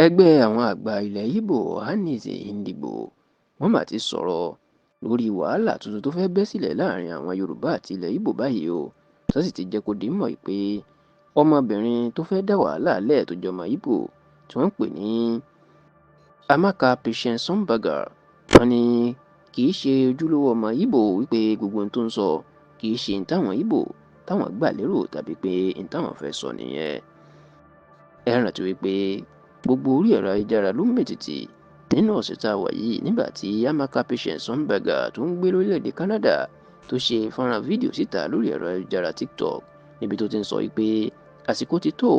Ẹgbẹ́ àwọn àgbà ilẹ̀ Ìgbò Ohanaeze Ndigbo wọ́n mà ti sọ̀rọ̀ lórí wàhálà tuntun tó fẹ́ bẹ́ sílẹ̀ láàrin àwọn Yorùbá àti ilẹ̀ Ìgbò báyìí o, tó sì ti jẹ́ kó di mọ̀ pé ọmọbìnrin tó fẹ́ dá wàhálà lẹ̀ tó jọmọ Ìgbò tí wọ́n ń pè ní Amaka Patience Sọmbàgà, wọ́n ní kì í ṣe ojúlówó ọmọ Ìgbò, wípé gbogbo ohun tó ń sọ kì í ṣe táwọn Ìgbò táwọn gbà lérò tàbí pé táwọn fẹ́ sọ nìyẹn. Ẹ rántí wípé gbogbo orí ẹ̀rọ ayélujára ló ń mìtìtì nínú ọ̀sẹ̀ tá a wà yìí nígbà tí Amaka Patience Sọmbàgà tó ń gbé lórílẹ̀‐èdè Canada tó ṣe fọ́nrán fídíò síta lórí ẹ̀rọ ayélujára TikTok níbi tó ti ń sọ wípé àsìkò ti tó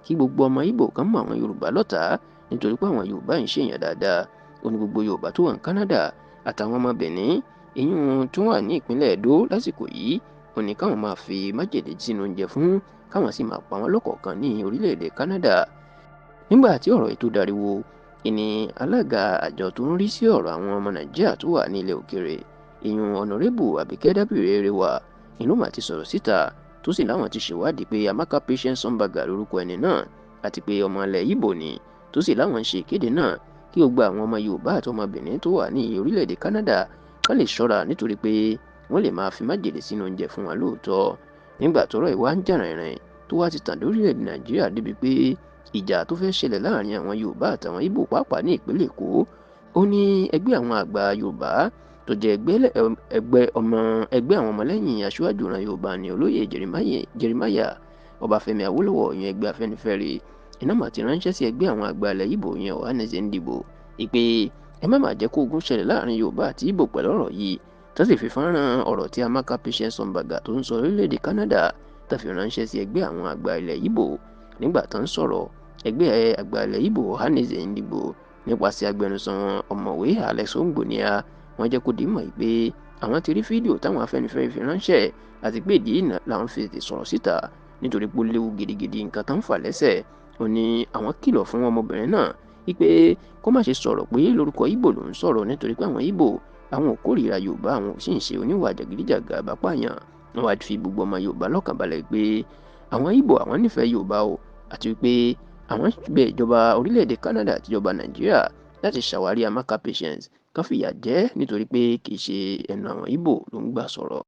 kí gbogbo ọmọ Ìgbò kan mọ àwọn Yorùbá lọ́tàá nítorí pé àwọn Yorùbá ń ṣèyàn dáadáa. Ó ní gbogbo Yorùbá tó wà ní Canada àtàwọn ọmọ Benin ìyún tó wà ní ìpínlẹ̀ Edo lásìkò yìí, ó ní káwọn máa fi májèlé sínú oúnjẹ fún káwọn sì máa pa wọ́n lọ́kọ̀ọ̀kan ní orílẹ̀‐èdè Canada. Nígbà tí ọ̀rọ̀ ètò dariwo, ìní alága àjọ tó ń rí sí ọ̀rọ̀ àwọn ọmọ Nàìjíríà tó wà ní ilẹ̀ òkèèrè ìyún Honorable Àbíkẹ́ Dábìrì-Ẹrẹwà ìlú mà ti sọ̀rọ̀ síta tó sì láwọn ti ṣèwádìí pé Amaka Patience Sọmbàgà lórúkọ ẹni náà àti pé ọmọ ilẹ̀ Ìgbò ni, tó sì láwọn ń ṣe ìkéde náà kí gbogbo àwọn ọmọ Yorùbá àti ọmọ Benin tó wà ní orílẹ̀-èdè Canada ká lè ṣọ́ra nítorí pé wọ́n lè máa fi májèlé sínú oúnjẹ fún wọn lóòótọ́. Nígbà tọ́rọ̀ ìwà ń jà rìnrìn tó wá ti tàn lórílẹ̀-èdè Nàìjíríà débi pé ìjà tó fẹ́ ṣẹlẹ̀ láàrin àwọn Yorùbá àtàwọn Ìgbò pàápàá ní ìpínlẹ̀ Èkó, ó ní ẹgbẹ́ àwọn àgbà Yorùbá tó jẹ́ ẹgbẹ́ àwọn ọmọlẹ́yìn aṣíwájú ìran Yorùbá ní olóyè Jeremiah Ọbáfẹ́mi Awólọ́wọ̀ ìyẹn ẹgbẹ́ Afẹ́nifẹ́re iná mà ti ránṣẹ́ sí ẹgbẹ́ àwọn àgbà ilẹ̀ Ìgbò ìyẹn Ohanaeze Ndigbo ìpè ẹ má jẹ́ kó ogun ṣẹlẹ̀ láàrin Yorùbá àti Ìgbò pẹ̀lú ọ̀rọ̀ yìí, tó sì fi fọ́nrán ọ̀rọ̀ tí Amaka Patience Sọmbàgà tó ń sọ orílẹ̀-èdè Canada tó fi ránṣẹ́ sí ẹgbẹ́ àwọn àgbà ilẹ̀ Ìgbò. Nígbà tó ń sọ̀rọ̀, ẹgbẹ́ àgbà ilẹ̀ Ìgbò Ohanaeze Ndigbo nípasẹ̀ agbẹnusọ ọ̀mọ̀wé Alex Ongbonnia wọ́n jẹ́ kó di mọ̀ pé àwọn ti rí fídíò táwọn Afẹ́nifẹ́re fi ránṣẹ́ àti pé ìdí náà làwọn fi tètè sọ̀rọ̀ síta nítorí pé ó léwu gidigidi nǹkan tó ń fà lẹ́sẹ̀. Ó ní àwọn kìlọ̀ fún ọmọbìnrin náà wípé kó má ṣe sọ̀rọ̀ pé lórúkọ Ìgbò ló ń sọ̀rọ̀ nítorí pé àwọn Ìgbò àwọn ò kórìíra Yorùbá, àwọn ò sì ń ṣe oníwà jàgídíjàgà àbápàyàn. Wọ́n wá fi gbogbo ọmọ Yorùbá lọ́kàn balẹ̀ pé àwọn Ìgbò àwọn nífẹ̀ẹ́ Yorùbá o, àti wípé àwọn bẹ̀ ìjọba orílẹ̀-èdè Canada àti ìjọba Nàìjíríà láti ṣàwárí Amaka Patience kan fìyà jẹ nítorí pé kì í ṣe ẹnu àwọn Ìgbò ló ń gbà sọ̀rọ̀.